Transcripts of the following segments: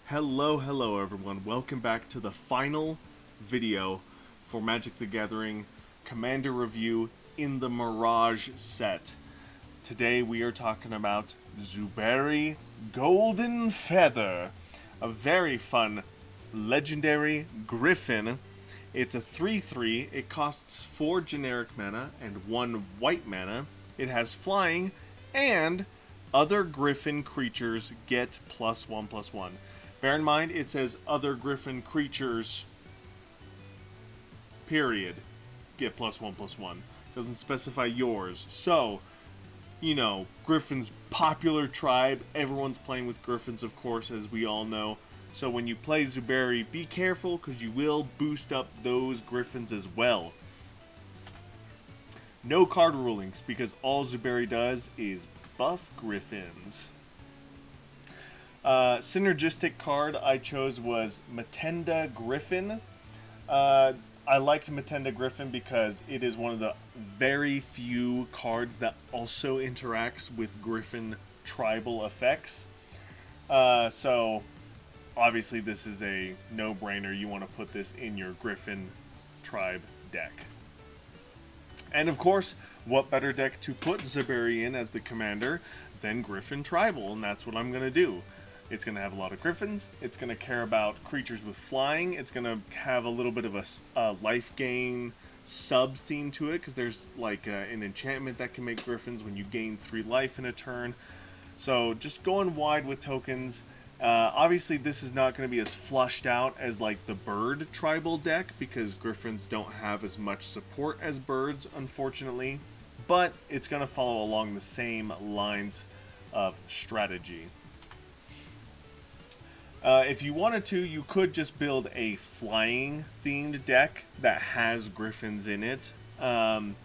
Hello everyone. Welcome back to the final video for Magic the Gathering Commander Review in the Mirage set. Today we are talking about Zuberi Golden Feather, a very fun legendary griffin. It's a 3/3. It costs 4 generic mana and 1 white mana. It has flying, and other griffin creatures get +1/+1. Bear in mind, it says other griffin creatures, period, get +1/+1. Doesn't specify yours. So, you know, Griffin's popular tribe. Everyone's playing with Griffins, of course, as we all know. So when you play Zuberi, be careful, because you will boost up those Griffins as well. No card rulings, because all Zuberi does is buff Griffins. Synergistic card I chose was Matenda Griffin. I liked Matenda Griffin because it is one of the very few cards that also interacts with Griffin tribal effects. So, obviously this is a no-brainer. You want to put this in your Griffin tribe deck. And of course, what better deck to put Zuberi in as the commander than Griffin Tribal, and that's what I'm going to do. It's going to have a lot of Griffins. It's going to care about creatures with flying. It's going to have a little bit of a life gain sub-theme to it, because there's like an enchantment that can make Griffins when you gain 3 life in a turn. So just going wide with tokens. Obviously, this is not going to be as flushed out as like the bird tribal deck, because Griffins don't have as much support as birds, unfortunately. But it's going to follow along the same lines of strategy. If you wanted to, you could just build a flying-themed deck that has Griffins in it. And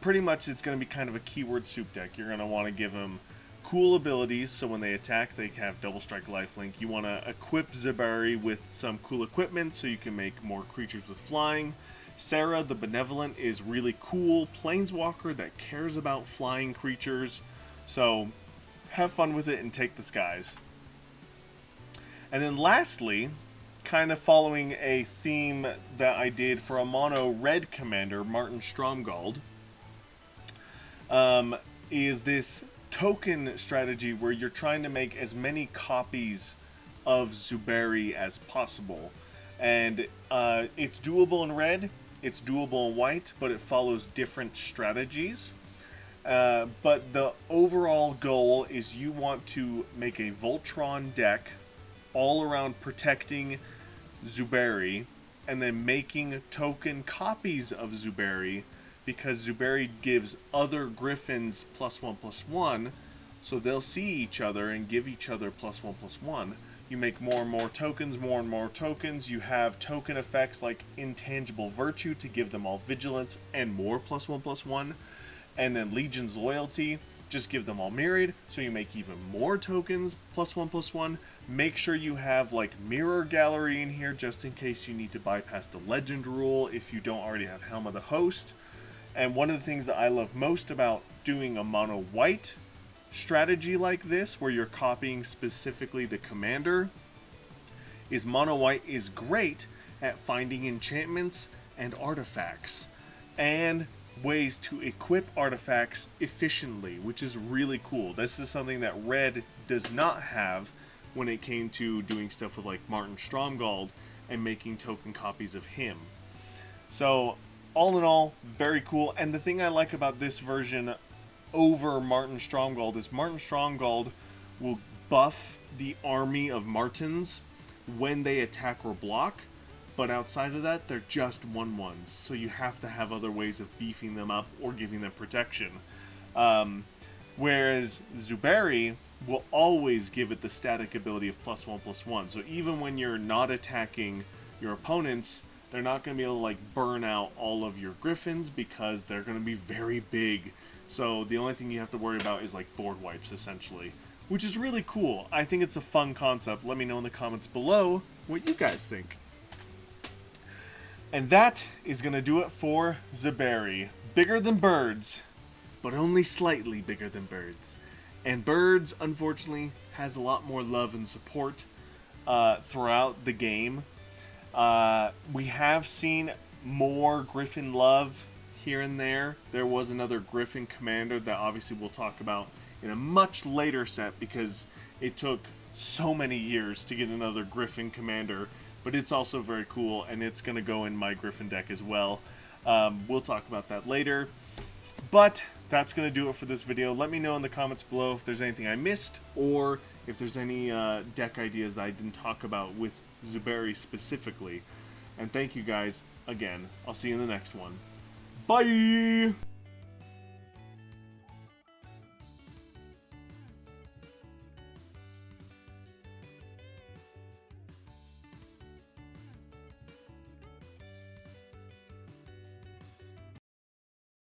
pretty much it's going to be kind of a keyword soup deck. You're going to want to give them cool abilities, so when they attack, they have double strike lifelink. You want to equip Zuberi with some cool equipment so you can make more creatures with flying. Sarah, the Benevolent, is really cool planeswalker that cares about flying creatures. So have fun with it and take the skies. And then lastly, kind of following a theme that I did for a mono red commander, Martin Stromgald, is this token strategy where you're trying to make as many copies of Zuberi as possible. And it's doable in red, it's doable in white, but it follows different strategies. But the overall goal is you want to make a Voltron deck all around protecting Zuberi, and then making token copies of Zuberi, because Zuberi gives other Griffins +1/+1, so they'll see each other and give each other +1/+1. You make more and more tokens. You have token effects like Intangible Virtue to give them all vigilance and more +1/+1, and then Legion's Loyalty, just give them all Myriad, so you make even more tokens +1/+1. Make sure you have like Mirror Gallery in here just in case you need to bypass the Legend rule if you don't already have Helm of the Host. And one of the things that I love most about doing a mono white strategy like this, where you're copying specifically the commander, is mono white is great at finding enchantments and artifacts, and ways to equip artifacts efficiently, which is really cool. This is something that red does not have when it came to doing stuff with like Martin Stromgald and making token copies of him. So all in all, very cool. And the thing I like about this version over Martin Stromgald is Martin Stromgald will buff the army of Martins when they attack or block, but outside of that, they're just 1/1s, so you have to have other ways of beefing them up or giving them protection. Whereas Zuberi will always give it the static ability of +1/+1, so even when you're not attacking your opponents, they're not going to be able to like burn out all of your Griffins, because they're going to be very big. So the only thing you have to worry about is like board wipes, essentially, which is really cool. I think it's a fun concept. Let me know in the comments below what you guys think. And that is going to do it for Zuberi. Bigger than birds, but only slightly bigger than birds. And birds, unfortunately, has a lot more love and support. throughout the game. We have seen more Griffin love here and there. There was another Griffin commander that obviously we'll talk about in a much later set because it took so many years to get another Griffin commander, but it's also very cool and it's going to go in my Griffin deck as well. We'll talk about that later. But that's going to do it for this video. Let me know in the comments below if there's anything I missed or if there's any deck ideas that I didn't talk about with Zuberi specifically. And thank you guys again. I'll see you in the next one. Bye!